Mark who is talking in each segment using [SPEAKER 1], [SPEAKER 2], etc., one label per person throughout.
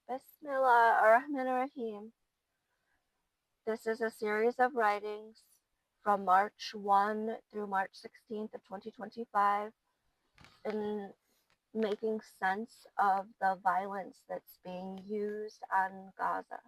[SPEAKER 1] Bismillah ar-Rahman ar-Rahim. This is a series of writings from March 1 through March 16th of 2025 in making sense of the violence that's being used on Gaza.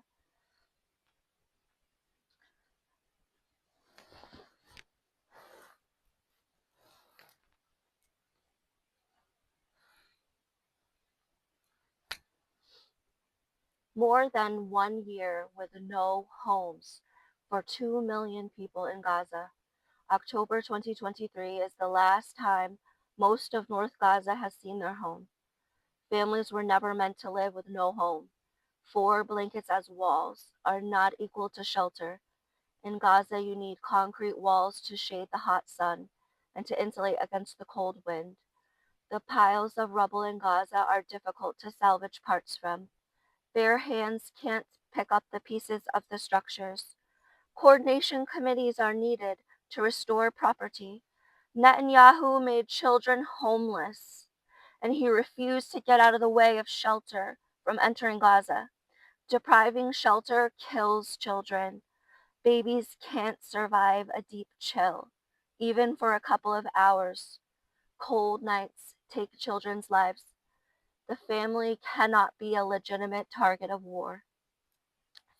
[SPEAKER 1] More than 1 year with no homes for 2 million people in Gaza. October 2023 is the last time most of North Gaza has seen their home. Families were never meant to live with no home. 4 blankets as walls are not equal to shelter. In Gaza, you need concrete walls to shade the hot sun and to insulate against the cold wind. The piles of rubble in Gaza are difficult to salvage parts from. Bare hands can't pick up the pieces of the structures. Coordination committees are needed to restore property. Netanyahu made children homeless, and he refused to get out of the way of shelter from entering Gaza. Depriving shelter kills children. Babies can't survive a deep chill, even for a couple of hours. Cold nights take children's lives. The family cannot be a legitimate target of war.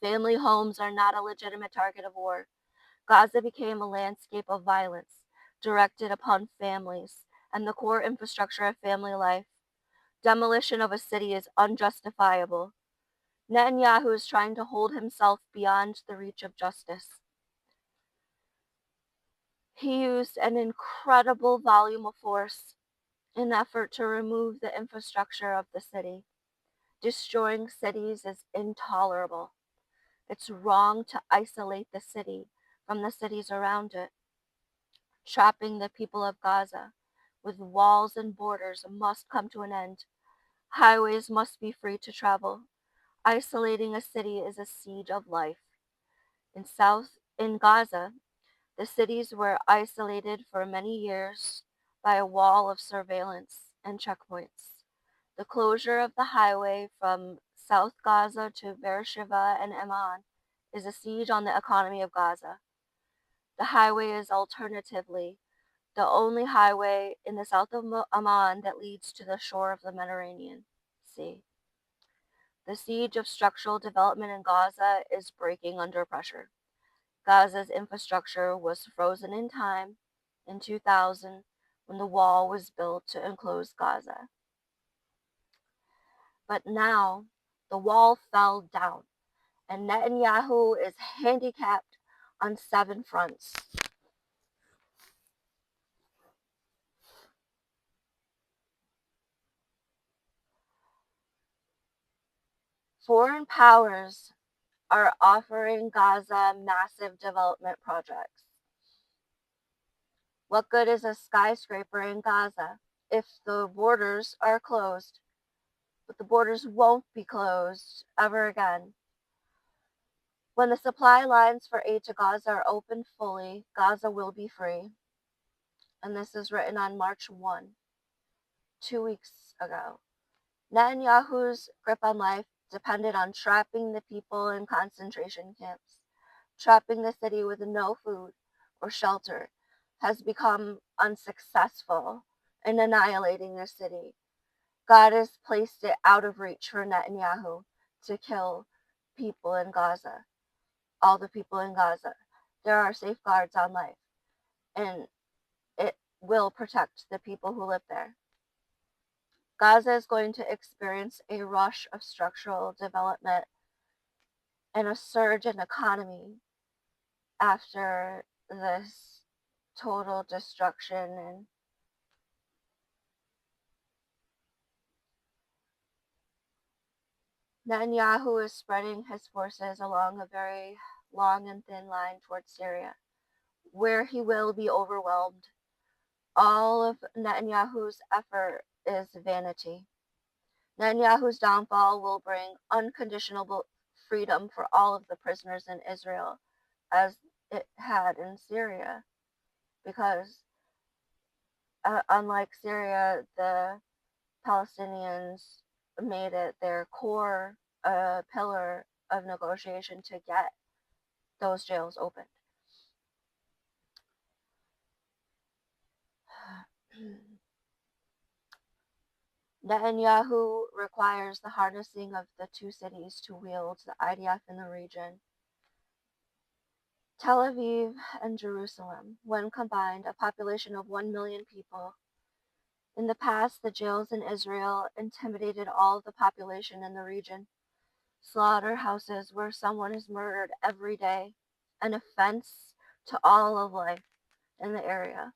[SPEAKER 1] Family homes are not a legitimate target of war. Gaza became a landscape of violence directed upon families and the core infrastructure of family life. Demolition of a city is unjustifiable. Netanyahu is trying to hold himself beyond the reach of justice. He used an incredible volume of force in effort to remove the infrastructure of the city. Destroying cities is intolerable. It's wrong to isolate the city from the cities around it. Trapping the people of Gaza with walls and borders must come to an end. Highways must be free to travel. Isolating a city is a siege of life. In Gaza, the cities were isolated for many years by a wall of surveillance and checkpoints. The closure of the highway from South Gaza to Beersheba and Amman is a siege on the economy of Gaza. The highway is alternatively the only highway in the south of Amman that leads to the shore of the Mediterranean Sea. The siege of structural development in Gaza is breaking under pressure. Gaza's infrastructure was frozen in time in 2000 when the wall was built to enclose Gaza. But now the wall fell down, and Netanyahu is handicapped on 7 fronts. Foreign powers are offering Gaza massive development projects. What good is a skyscraper in Gaza if the borders are closed? But the borders won't be closed ever again. When the supply lines for aid to Gaza are opened fully, Gaza will be free. And this is written on March 1, 2 weeks ago. Netanyahu's grip on life depended on trapping the people in concentration camps. Trapping the city with no food or shelter has become unsuccessful in annihilating the city. God has placed it out of reach for Netanyahu to kill people in Gaza, all the people in Gaza. There are safeguards on life, and it will protect the people who live there. Gaza is going to experience a rush of structural development and a surge in economy after this total destruction. And Netanyahu is spreading his forces along a very long and thin line towards Syria, where he will be overwhelmed. All of Netanyahu's effort is vanity. Netanyahu's downfall will bring unconditional freedom for all of the prisoners in Israel, as it had in Syria, because unlike Syria, the Palestinians made it their core a pillar of negotiation to get those jails opened. Netanyahu requires the harnessing of the two cities to wield the IDF in the region. Tel Aviv and Jerusalem, when combined, a population of 1 million people. In the past, the jails in Israel intimidated all the population in the region. Slaughterhouses where someone is murdered every day, an offense to all of life in the area.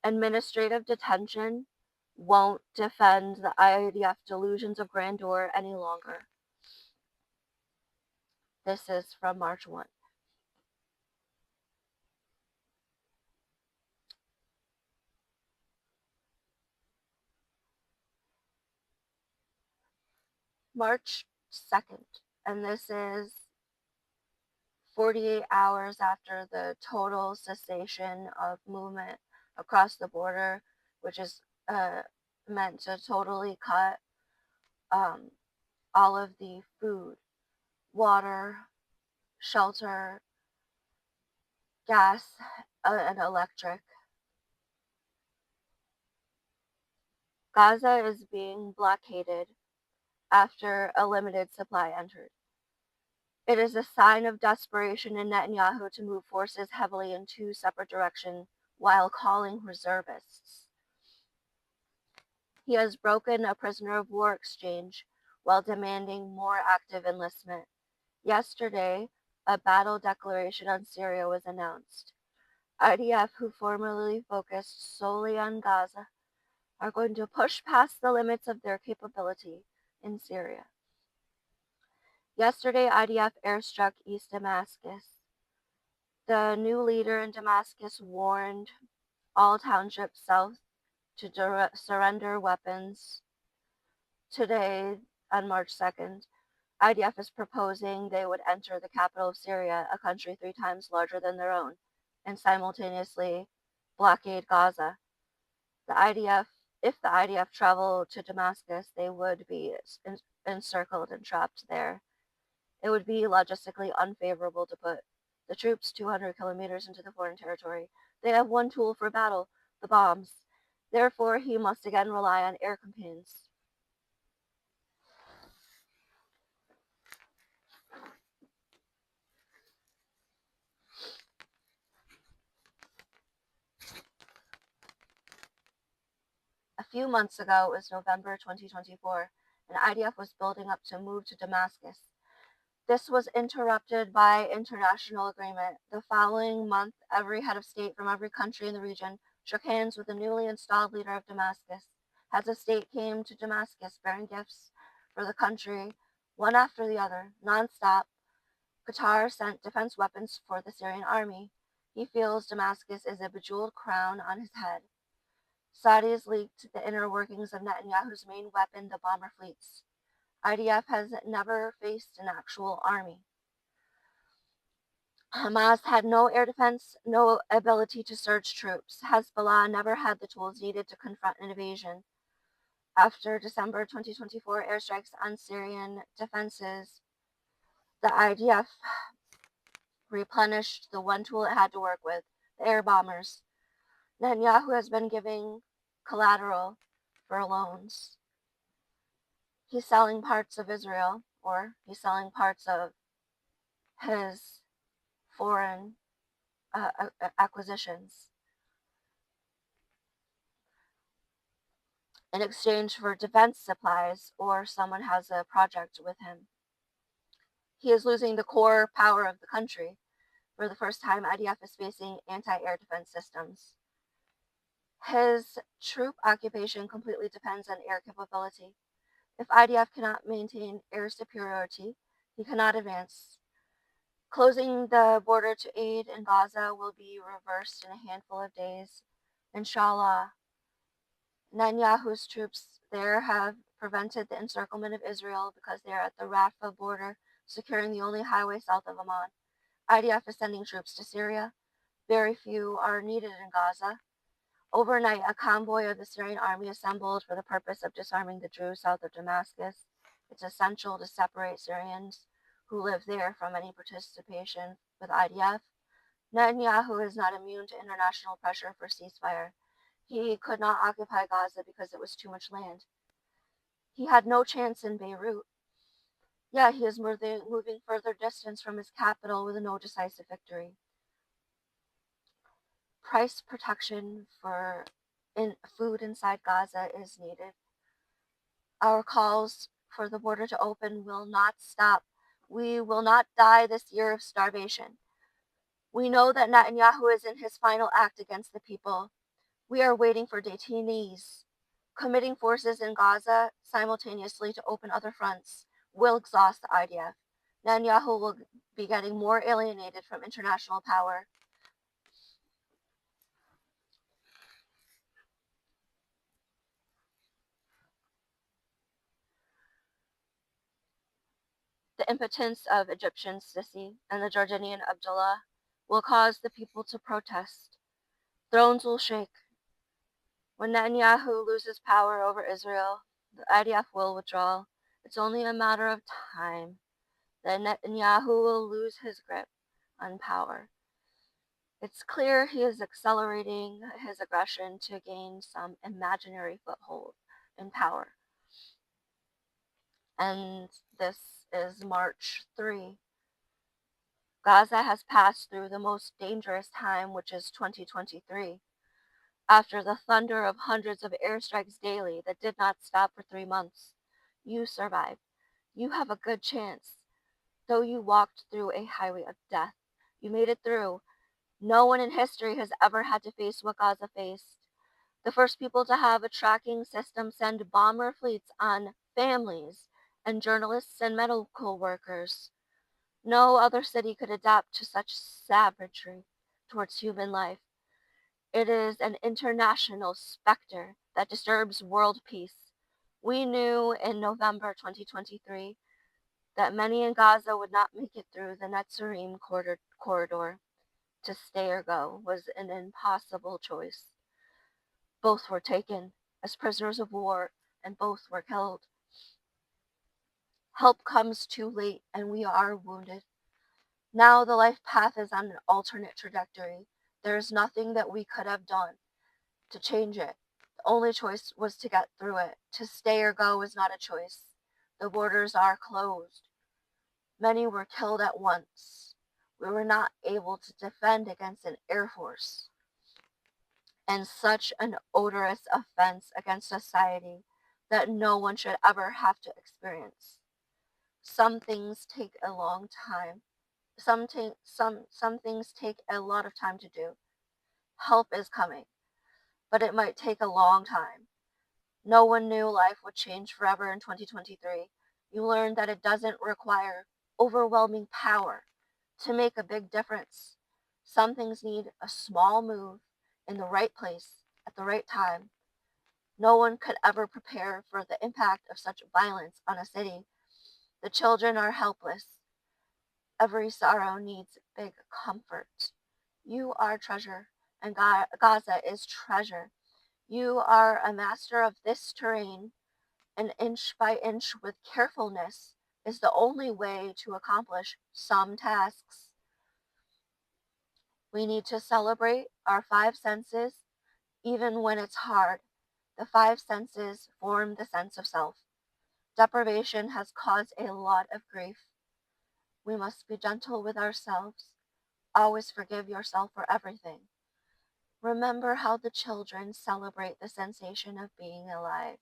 [SPEAKER 1] Administrative detention won't defend the IDF delusions of grandeur any longer. This is from March 1. March 2nd, and this is 48 hours after the total cessation of movement across the border, which is meant to totally cut all of the food, water, shelter, gas, and electric. Gaza is being blockaded after a limited supply entered. It is a sign of desperation in Netanyahu to move forces heavily in two separate directions while calling reservists. He has broken a prisoner of war exchange while demanding more active enlistment. Yesterday, a battle declaration on Syria was announced. IDF, who formerly focused solely on Gaza, are going to push past the limits of their capability in Syria. Yesterday, IDF airstruck East Damascus. The new leader in Damascus warned all townships south to surrender weapons. Today, on March 2nd, IDF is proposing they would enter the capital of Syria, a country 3 times larger than their own, and simultaneously blockade Gaza. If the IDF travel to Damascus, they would be encircled and trapped there. It would be logistically unfavorable to put the troops 200 kilometers into the foreign territory. They have one tool for battle, the bombs. Therefore, he must again rely on air campaigns. A few months ago, it was November 2024, and IDF was building up to move to Damascus. This was interrupted by international agreement. The following month, every head of state from every country in the region shook hands with the newly installed leader of Damascus. Heads of state came to Damascus bearing gifts for the country, one after the other, nonstop. Qatar sent defense weapons for the Syrian army. He feels Damascus is a bejeweled crown on his head. Saudis leaked the inner workings of Netanyahu's main weapon, the bomber fleets. IDF has never faced an actual army. Hamas had no air defense, no ability to surge troops. Hezbollah never had the tools needed to confront an invasion. After December 2024 airstrikes on Syrian defenses, the IDF replenished the one tool it had to work with, the air bombers. Netanyahu has been giving collateral for loans. He's selling parts of Israel, or he's selling parts of his foreign acquisitions in exchange for defense supplies, or someone has a project with him. He is losing the core power of the country. For the first time, IDF is facing anti-air defense systems. His troop occupation completely depends on air capability. If IDF cannot maintain air superiority, he cannot advance. Closing the border to aid in Gaza will be reversed in a handful of days, inshallah. Netanyahu's troops there have prevented the encirclement of Israel because they are at the Rafah border, securing the only highway south of Amman. IDF is sending troops to Syria. Very few are needed in Gaza. Overnight, a convoy of the Syrian army assembled for the purpose of disarming the Jews south of Damascus. It's essential to separate Syrians who live there from any participation with IDF. Netanyahu is not immune to international pressure for ceasefire. He could not occupy Gaza because it was too much land. He had no chance in Beirut. Yet he is moving further distance from his capital with no decisive victory. Price protection for food inside Gaza is needed. Our calls for the border to open will not stop. We will not die this year of starvation. We know that Netanyahu is in his final act against the people. We are waiting for detainees. Committing forces in Gaza simultaneously to open other fronts will exhaust the IDF. Netanyahu will be getting more alienated from international power. The impotence of Egyptian Sisi and the Jordanian Abdullah will cause the people to protest. Thrones will shake. When Netanyahu loses power over Israel, the IDF will withdraw. It's only a matter of time. Then Netanyahu will lose his grip on power. It's clear he is accelerating his aggression to gain some imaginary foothold in power. And this is March 3. Gaza has passed through the most dangerous time, which is 2023. After the thunder of hundreds of airstrikes daily that did not stop for 3 months, you survived. You have a good chance. Though you walked through a highway of death, you made it through. No one in history has ever had to face what Gaza faced. The first people to have a tracking system send bomber fleets on families and journalists and medical workers. No other city could adapt to such savagery towards human life. It is an international specter that disturbs world peace. We knew in November 2023 that many in Gaza would not make it through the Netzarim corridor. To stay or go was an impossible choice. Both were taken as prisoners of war, and both were killed. Help comes too late, and we are wounded. Now the life path is on an alternate trajectory. There is nothing that we could have done to change it. The only choice was to get through it. To stay or go is not a choice. The borders are closed. Many were killed at once. We were not able to defend against an air force. And such an odorous offense against society that no one should ever have to experience. Some things take a long time. Some things take a lot of time to do. Help is coming, but it might take a long time. No one knew life would change forever in 2023. You learned that it doesn't require overwhelming power to make a big difference. Some things need a small move in the right place at the right time. No one could ever prepare for the impact of such violence on a city. The children are helpless. Every sorrow needs big comfort. You are treasure, and Gaza is treasure. You are a master of this terrain, and inch by inch with carefulness is the only way to accomplish some tasks. We need to celebrate our five senses, even when it's hard. The five senses form the sense of self. Deprivation has caused a lot of grief. We must be gentle with ourselves. Always forgive yourself for everything. Remember how the children celebrate the sensation of being alive.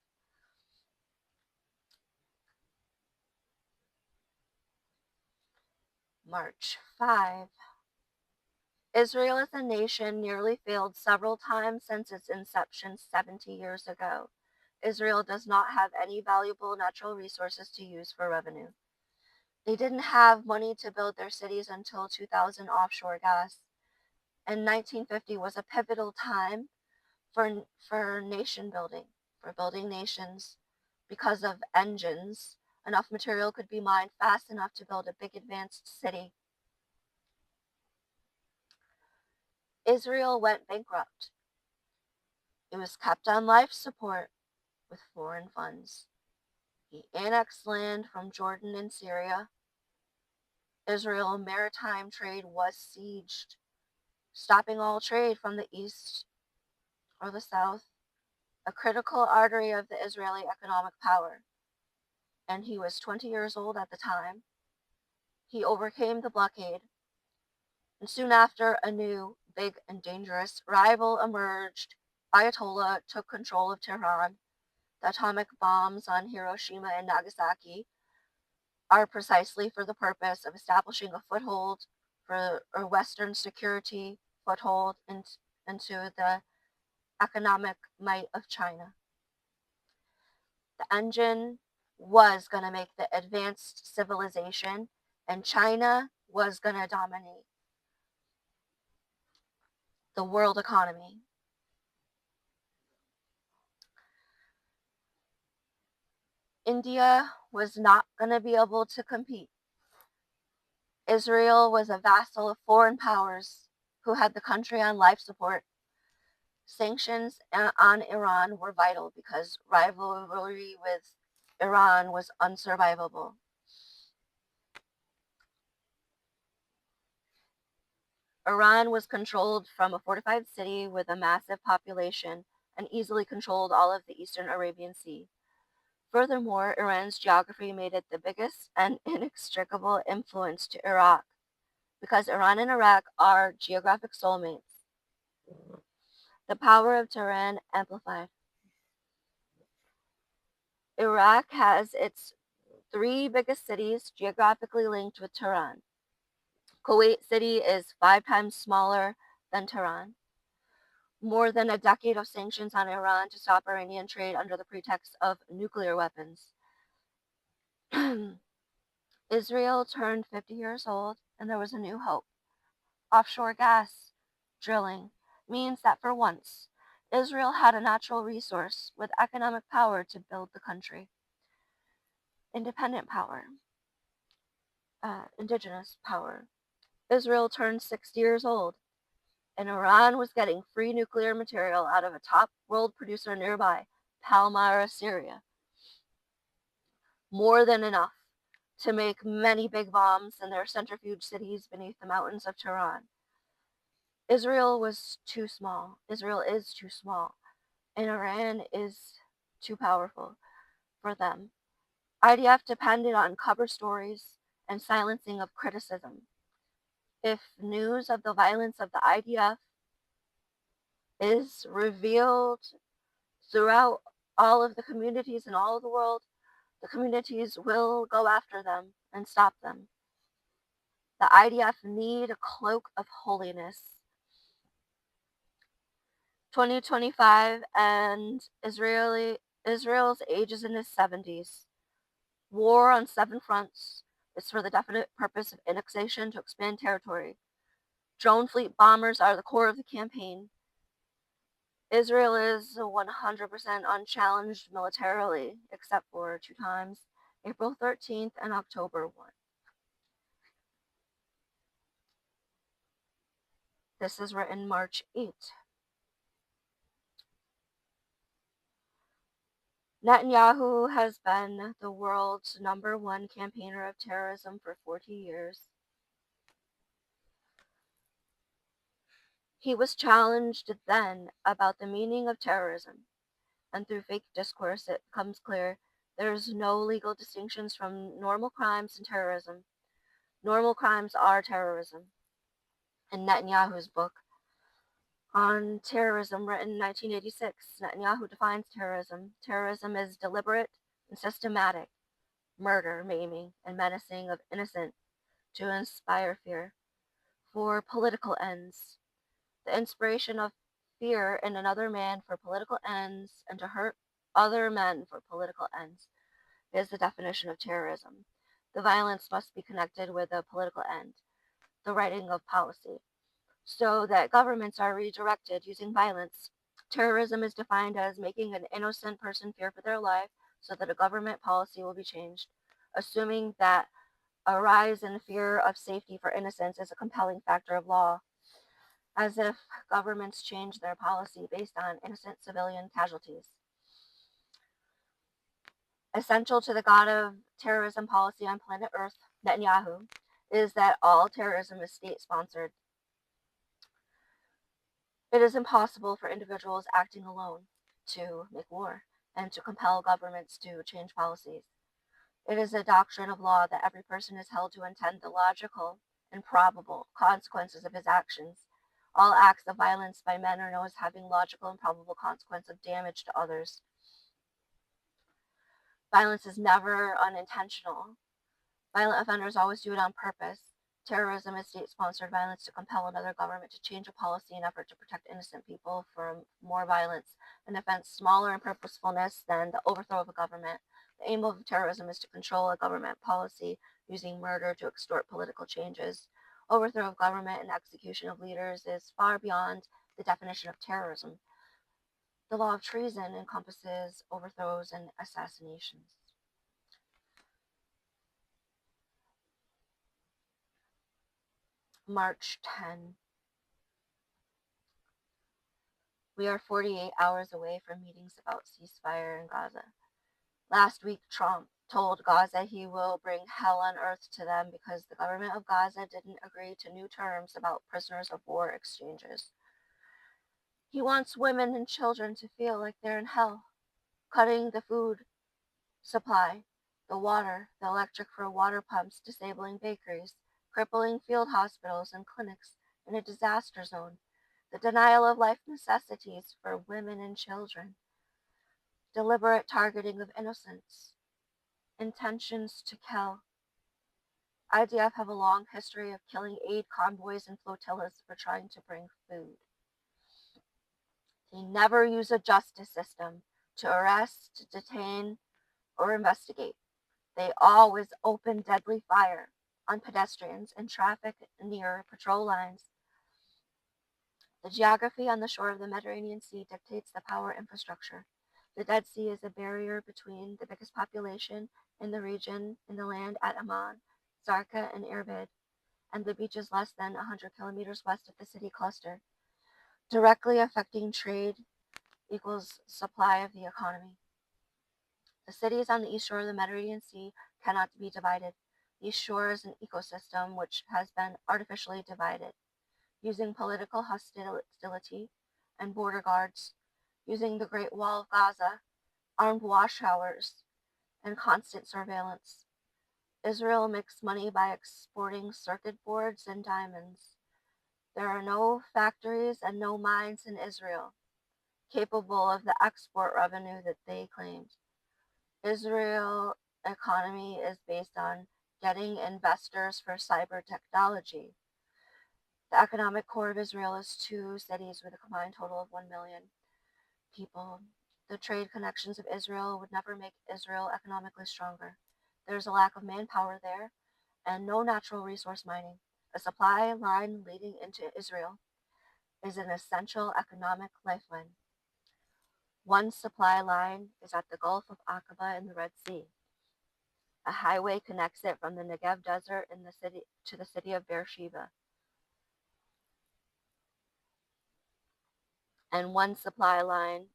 [SPEAKER 1] March 5. Israel as a nation nearly failed several times since its inception 70 years ago. Israel does not have any valuable natural resources to use for revenue. They didn't have money to build their cities until 2000 offshore gas. And 1950 was a pivotal time for nation building, for building nations. Because of engines, enough material could be mined fast enough to build a big advanced city. Israel went bankrupt. It was kept on life support with foreign funds. He annexed land from Jordan and Syria. Israel maritime trade was sieged, stopping all trade from the east or the south, a critical artery of the Israeli economic power. And he was 20 years old at the time. He overcame the blockade, and soon after, a new, big, and dangerous rival emerged. Ayatollah took control of Tehran. The atomic bombs on Hiroshima and Nagasaki are precisely for the purpose of establishing a foothold for a Western security foothold into the economic might of China. The engine was going to make the advanced civilization, and China was going to dominate the world economy. India was not going to be able to compete. Israel was a vassal of foreign powers who had the country on life support. Sanctions on Iran were vital because rivalry with Iran was unsurvivable. Iran was controlled from a fortified city with a massive population and easily controlled all of the eastern Arabian Sea. Furthermore, Iran's geography made it the biggest and inextricable influence to Iraq, because Iran and Iraq are geographic soulmates. The power of Tehran amplified. Iraq has its three biggest cities geographically linked with Tehran. Kuwait City is 5 times smaller than Tehran. More than a decade of sanctions on Iran to stop Iranian trade under the pretext of nuclear weapons. Israel turned 50 years old, and there was a new hope. Offshore gas drilling means that for once, Israel had a natural resource with economic power to build the country. Independent power, indigenous power. Israel turned 60 years old, and Iran was getting free nuclear material out of a top world producer nearby, Palmyra, Syria. More than enough to make many big bombs in their centrifuge cities beneath the mountains of Tehran. Israel was too small. Israel is too small. And Iran is too powerful for them. IDF depended on cover stories and silencing of criticism. If news of the violence of the IDF is revealed throughout all of the communities in all of the world, the communities will go after them and stop them. The IDF need a cloak of holiness. 2025, and Israel's age is in his 70s. War on 7 fronts is for the definite purpose of annexation to expand territory. Drone fleet bombers are the core of the campaign. Israel is 100% unchallenged militarily, except for 2 times, April 13th and October 1. This is written March 8th. Netanyahu has been the world's #1 campaigner of terrorism for 40 years. He was challenged then about the meaning of terrorism, and through fake discourse it becomes clear there's no legal distinctions from normal crimes and terrorism. Normal crimes are terrorism. In Netanyahu's book on terrorism, written in 1986, Netanyahu defines terrorism. Terrorism is deliberate and systematic murder, maiming, and menacing of innocent to inspire fear for political ends. The inspiration of fear in another man for political ends and to hurt other men for political ends is the definition of terrorism. The violence must be connected with a political end, the writing of policy, so that governments are redirected using violence. Terrorism is defined as making an innocent person fear for their life so that a government policy will be changed, assuming that a rise in fear of safety for innocence is a compelling factor of law, as if governments change their policy based on innocent civilian casualties. Essential to the god of terrorism policy on planet Earth, Netanyahu, is that all terrorism is state-sponsored. It is impossible for individuals acting alone to make war and to compel governments to change policies. It is a doctrine of law that every person is held to intend the logical and probable consequences of his actions. All acts of violence by men are known as having logical and probable consequence of damage to others. Violence is never unintentional. Violent offenders always do it on purpose. Terrorism is state-sponsored violence to compel another government to change a policy in effort to protect innocent people from more violence, an offense smaller in purposefulness than the overthrow of a government. The aim of terrorism is to control a government policy using murder to extort political changes. Overthrow of government and execution of leaders is far beyond the definition of terrorism. The law of treason encompasses overthrows and assassinations. March 10. We are 48 hours away from meetings about ceasefire in Gaza. Last week, Trump told Gaza he will bring hell on earth to them because the government of Gaza didn't agree to new terms about prisoners of war exchanges. He wants women and children to feel like they're in hell, cutting the food supply, the water, the electric for water pumps, disabling bakeries, crippling field hospitals and clinics in a disaster zone, the denial of life necessities for women and children, deliberate targeting of innocents, intentions to kill. IDF have a long history of killing aid convoys and flotillas for trying to bring food. They never use a justice system to arrest, detain, or investigate. They always open deadly fire on pedestrians and traffic near patrol lines. The geography on the shore of the Mediterranean Sea dictates the power infrastructure. The Dead Sea is a barrier between the biggest population in the region in the land at Amman, Zarqa, and Irbid, and the beaches less than 100 kilometers west of the city cluster, directly affecting trade equals supply of the economy. The cities on the east shore of the Mediterranean Sea cannot be divided. The east shore is an ecosystem which has been artificially divided, using political hostility and border guards, using the Great Wall of Gaza, armed watchtowers, and constant surveillance. Israel makes money by exporting circuit boards and diamonds. There are no factories and no mines in Israel capable of the export revenue that they claimed. Israel economy is based on getting investors for cyber technology. The economic core of Israel is two cities with a combined total of 1 million people. The trade connections of Israel would never make Israel economically stronger. There's a lack of manpower there and no natural resource mining. A supply line leading into Israel is an essential economic lifeline. One supply line is at the Gulf of Aqaba in the Red Sea. A highway connects it from the Negev desert in the city to the city of Beersheba. And one supply line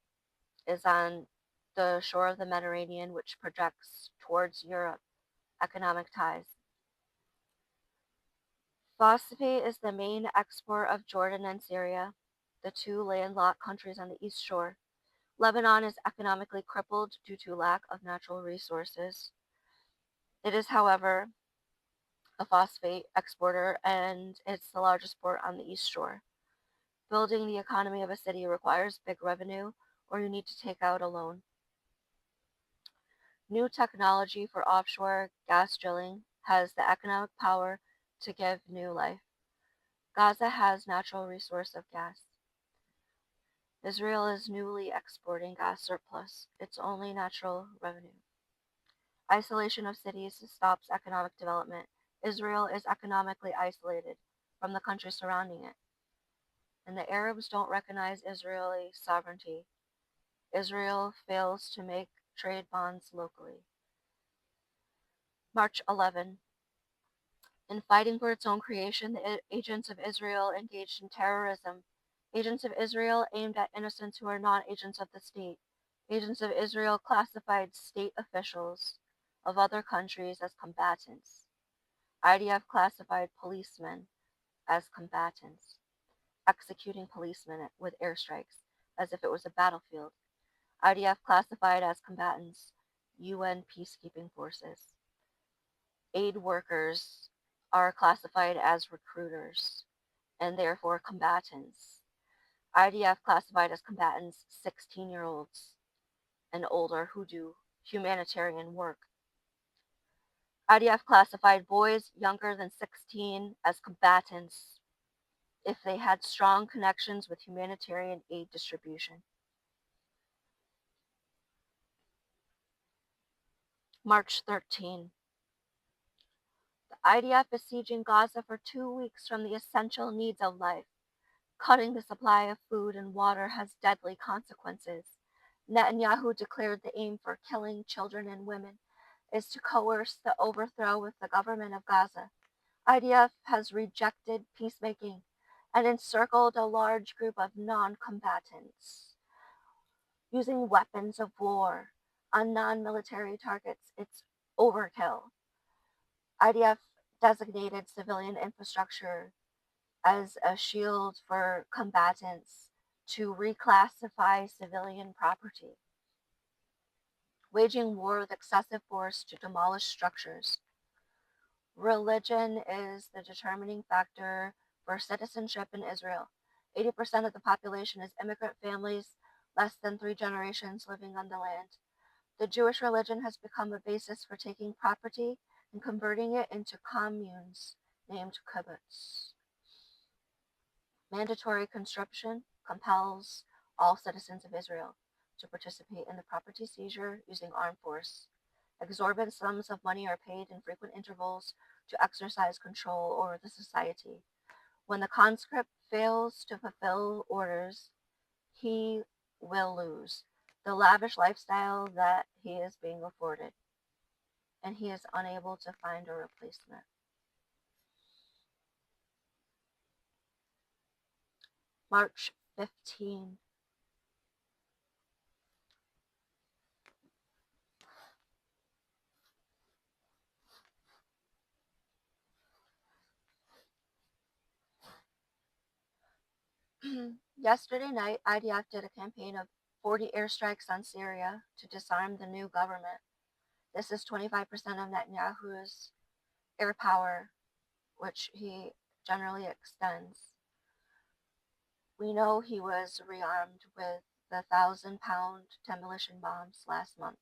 [SPEAKER 1] is on the shore of the Mediterranean, which projects towards Europe. Economic ties. Phosphate is the main export of Jordan and Syria, the two landlocked countries on the east shore. Lebanon is economically crippled due to lack of natural resources. It is, however, a phosphate exporter and it's the largest port on the east shore. Building the economy of a city requires big revenue, or you need to take out a loan. New technology for offshore gas drilling has the economic power to give new life. Gaza has natural resource of gas. Israel is newly exporting gas surplus, its only natural revenue. Isolation of cities stops economic development. Israel is economically isolated from the countries surrounding it. And the Arabs don't recognize Israeli sovereignty. Israel fails to make trade bonds locally. March 11. In fighting for its own creation, the agents of Israel engaged in terrorism. Agents of Israel aimed at innocents who are not agents of the state. Agents of Israel classified state officials of other countries as combatants. IDF classified policemen as combatants, executing policemen with airstrikes as if it was a battlefield. IDF classified as combatants UN peacekeeping forces. Aid workers are classified as recruiters and therefore combatants. IDF classified as combatants 16-year-olds and older who do humanitarian work. IDF classified boys younger than 16 as combatants if they had strong connections with humanitarian aid distribution. March 13. The IDF is sieging Gaza for 2 weeks from the essential needs of life. Cutting the supply of food and water has deadly consequences. Netanyahu declared the aim for killing children and women is to coerce the overthrow of the government of Gaza. IDF has rejected peacemaking and encircled a large group of non-combatants. Using weapons of war on non-military targets, it's overkill. IDF designated civilian infrastructure as a shield for combatants to reclassify civilian property, waging war with excessive force to demolish structures. Religion is the determining factor for citizenship in Israel. 80% of the population is immigrant families, less than 3 generations living on the land. The Jewish religion has become a basis for taking property and converting it into communes named kibbutz. Mandatory conscription compels all citizens of Israel to participate in the property seizure using armed force. Exorbitant sums of money are paid in frequent intervals to exercise control over the society. When the conscript fails to fulfill orders, he will lose the lavish lifestyle that he is being afforded, and he is unable to find a replacement. March 15. Yesterday night, IDF did a campaign of 40 airstrikes on Syria to disarm the new government. This is 25% of Netanyahu's air power, which he generally extends. We know he was rearmed with the 1,000-pound demolition bombs last month,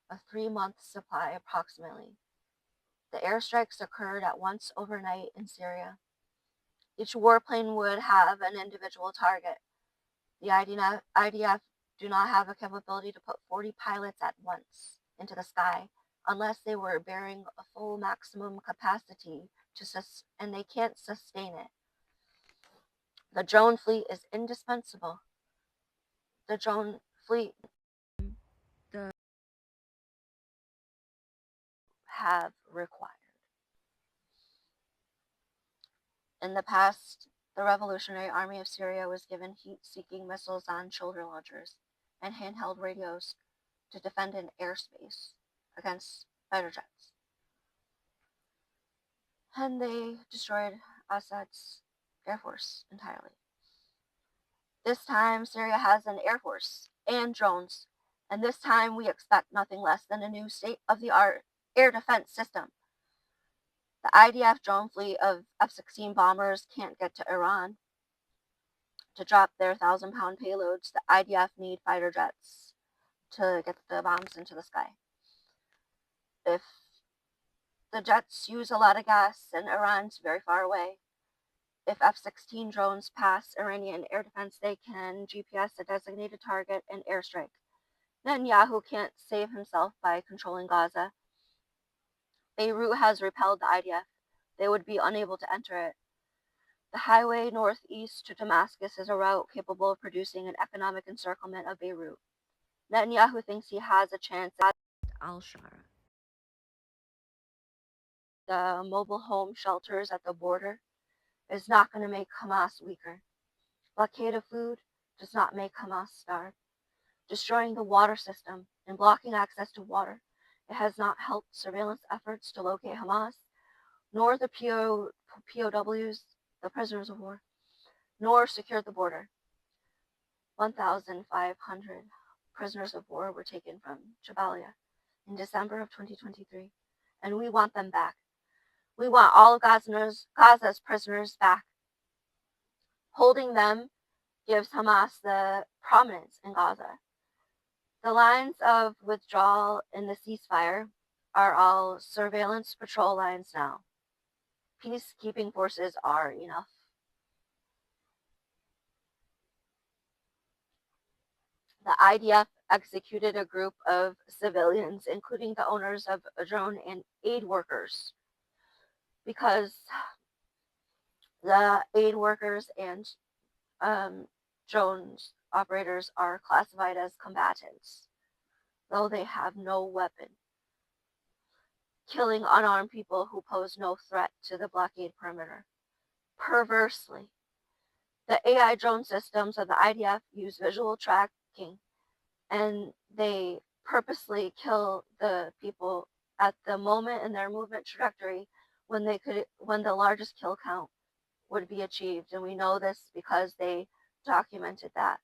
[SPEAKER 1] a 3-month supply approximately. The airstrikes occurred at once overnight in Syria. Each warplane would have an individual target. The IDF do not have a capability to put 40 pilots at once into the sky unless they were bearing a full maximum capacity and they can't sustain it. The drone fleet is indispensable. The drone fleet the have required. In the past, the Revolutionary Army of Syria was given heat-seeking missiles on shoulder launchers and handheld radios to defend an airspace against fighter jets. And they destroyed Assad's air force entirely. This time, Syria has an air force and drones, and this time we expect nothing less than a new state-of-the-art air defense system. The IDF drone fleet of F-16 bombers can't get to Iran. To drop their 1,000-pound payloads, the IDF need fighter jets to get the bombs into the sky. If the jets use a lot of gas and Iran's very far away, if F-16 drones pass Iranian air defense, they can GPS a designated target and airstrike. Netanyahu can't save himself by controlling Gaza. Beirut has repelled the IDF. They would be unable to enter it. The highway northeast to Damascus is a route capable of producing an economic encirclement of Beirut. Netanyahu thinks he has a chance at al-Shara. The mobile home shelters at the border is not going to make Hamas weaker. Blockade of food does not make Hamas starve. destroying the water system and blocking access to water. It has not helped surveillance efforts to locate Hamas, nor the POWs, the prisoners of war, nor secured the border. 1,500 prisoners of war were taken from Jabalia in December of 2023, and we want them back. We want all of Gaza's prisoners back. Holding them gives Hamas the prominence in Gaza. The lines of withdrawal in the ceasefire are all surveillance patrol lines now. Peacekeeping forces are enough. The IDF executed a group of civilians, including the owners of a drone and aid workers, because the aid workers and drone operators are classified as combatants, though they have no weapon, killing unarmed people who pose no threat to the blockade perimeter. Perversely, the AI drone systems of the IDF use visual tracking, and they purposely kill the people at the moment in their movement trajectory when the largest kill count would be achieved. And we know this because they documented that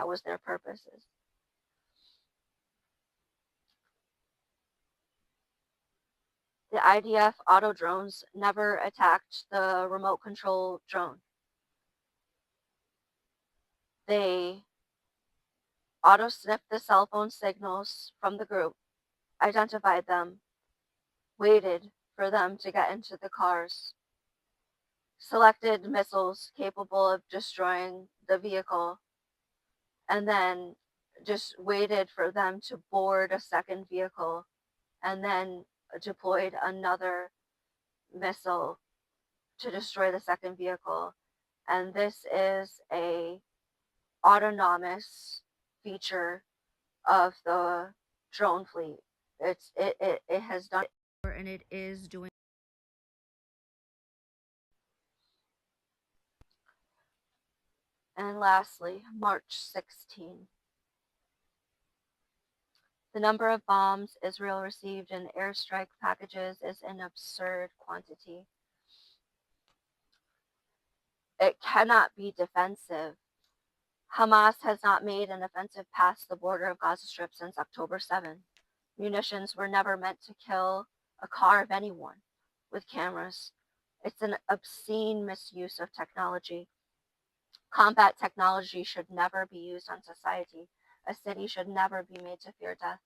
[SPEAKER 1] was their purposes. The IDF auto drones never attacked the remote control drone. They auto sniffed the cell phone signals from the group, identified them, waited for them to get into the cars, selected missiles capable of destroying the vehicle, and then just waited for them to board a second vehicle, and then deployed another missile to destroy the second vehicle. And this is a autonomous feature of the drone fleet. It has done and it is doing. And lastly, March 16. The number of bombs Israel received in airstrike packages is an absurd quantity. It cannot be defensive. Hamas has not made an offensive past the border of Gaza Strip since October 7. Munitions were never meant to kill a car of anyone with cameras. It's an obscene misuse of technology. Combat technology should never be used on society. A city should never be made to fear death.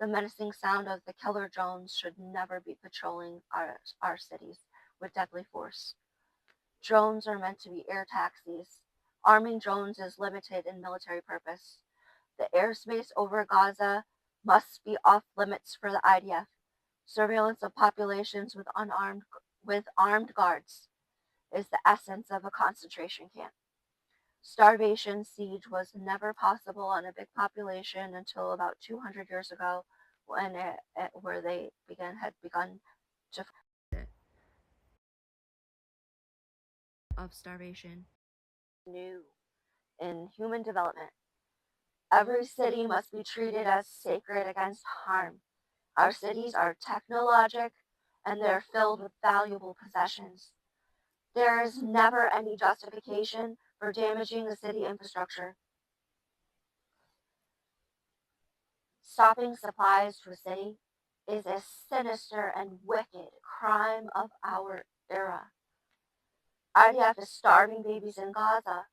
[SPEAKER 1] The menacing sound of the killer drones should never be patrolling our cities with deadly force. Drones are meant to be air taxis. Arming drones is limited in military purpose. The airspace over Gaza must be off limits for the IDF. Surveillance of populations with armed guards is the essence of a concentration camp. Starvation siege was never possible on a big population until about 200 years ago, when where they had begun to of starvation. New in human development. Every city must be treated as sacred against harm. Our cities are technologic and they're filled with valuable possessions. There is never any justification for damaging the city infrastructure. Stopping supplies to a city is a sinister and wicked crime of our era. IDF is starving babies in Gaza.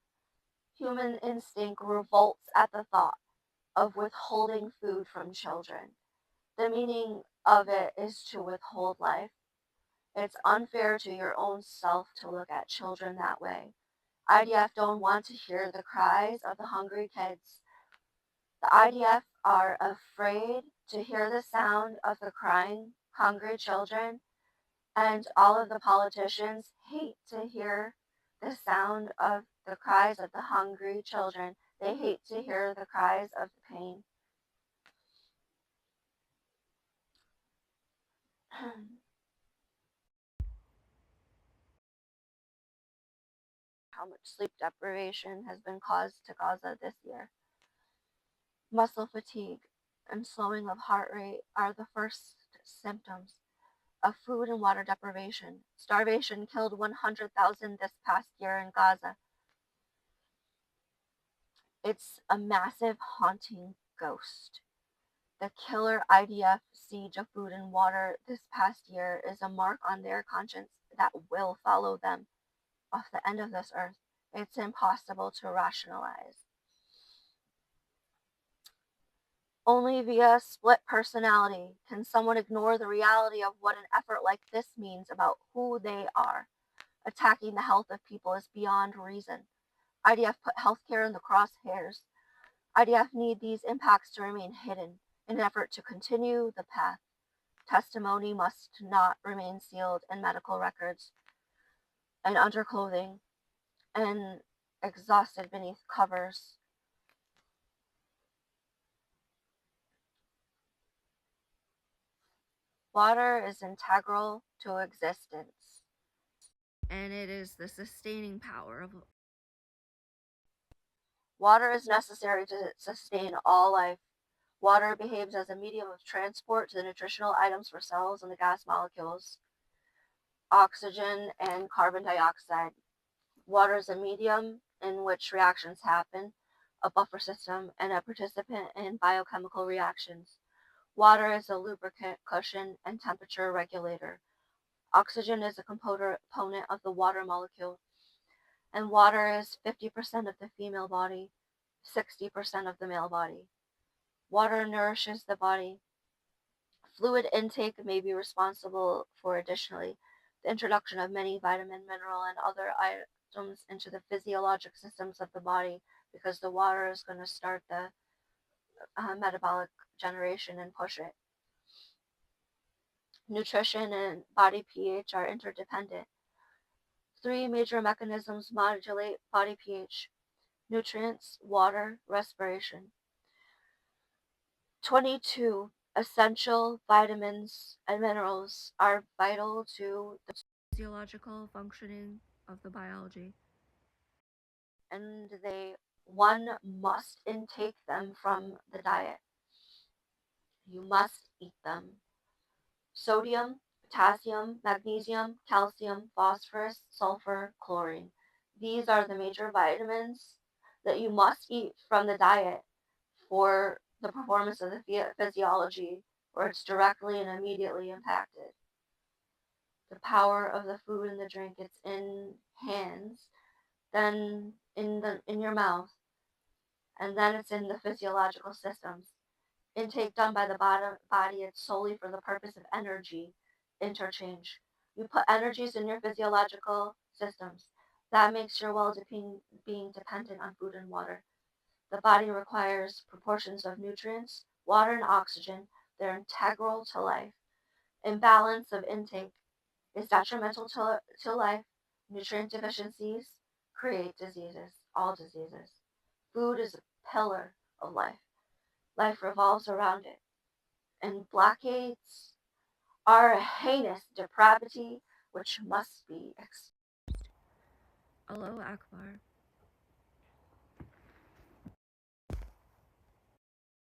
[SPEAKER 1] Human instinct revolts at the thought of withholding food from children. The meaning of it is to withhold life. It's unfair to your own self to look at children that way. IDF don't want to hear the cries of the hungry kids. The IDF are afraid to hear the sound of the crying, hungry children, and all of the politicians hate to hear the sound of the cries of the hungry children. They hate to hear the cries of the pain. How much sleep deprivation has been caused to Gaza this year. Muscle fatigue and slowing of heart rate are the first symptoms of food and water deprivation. Starvation killed 100,000 this past year in Gaza. It's a massive haunting ghost. The killer IDF siege of food and water this past year is a mark on their conscience that will follow them off the end of this earth. It's impossible to rationalize. Only via split personality can someone ignore the reality of what an effort like this means about who they are. Attacking the health of people is beyond reason. IDF put healthcare in the crosshairs. IDF need these impacts to remain hidden in an effort to continue the path. Testimony must not remain sealed in medical records and underclothing and exhausted beneath covers. Water is integral to existence, and it is the sustaining power of water is necessary to sustain all life. Water behaves as a medium of transport to the nutritional items for cells and the gas molecules, oxygen and carbon dioxide. Water is a medium in which reactions happen, a buffer system, and a participant in biochemical reactions. Water is a lubricant, cushion, and temperature regulator. Oxygen is a component of the water molecule, and water is 50% of the female body, 60% of the male body. Water nourishes the body. Fluid intake may be responsible for additionally the introduction of many vitamin, mineral, and other items into the physiologic systems of the body because the water is going to start the metabolic generation and push it. Nutrition and body pH are interdependent. Three major mechanisms modulate body pH: nutrients, water, respiration. 22 essential vitamins and minerals are vital to the physiological functioning of the biology, and one must intake them from the diet. You must eat them. Sodium, potassium, magnesium, calcium, phosphorus, sulfur, chlorine. These are the major vitamins that you must eat from the diet for the performance of the physiology, where it's directly and immediately impacted. The power of the food and the drink, it's in hands, then in your mouth, and then it's in the physiological systems. Intake done by the body, it's solely for the purpose of energy interchange. You put energies in your physiological systems. That makes your well-being dependent on food and water. The body requires proportions of nutrients, water, and oxygen. They're integral to life. Imbalance of intake is detrimental to life. Nutrient deficiencies create diseases, all diseases. Food is a pillar of life. Life revolves around it. And blockades are a heinous depravity which must be exposed. Allahu Akbar.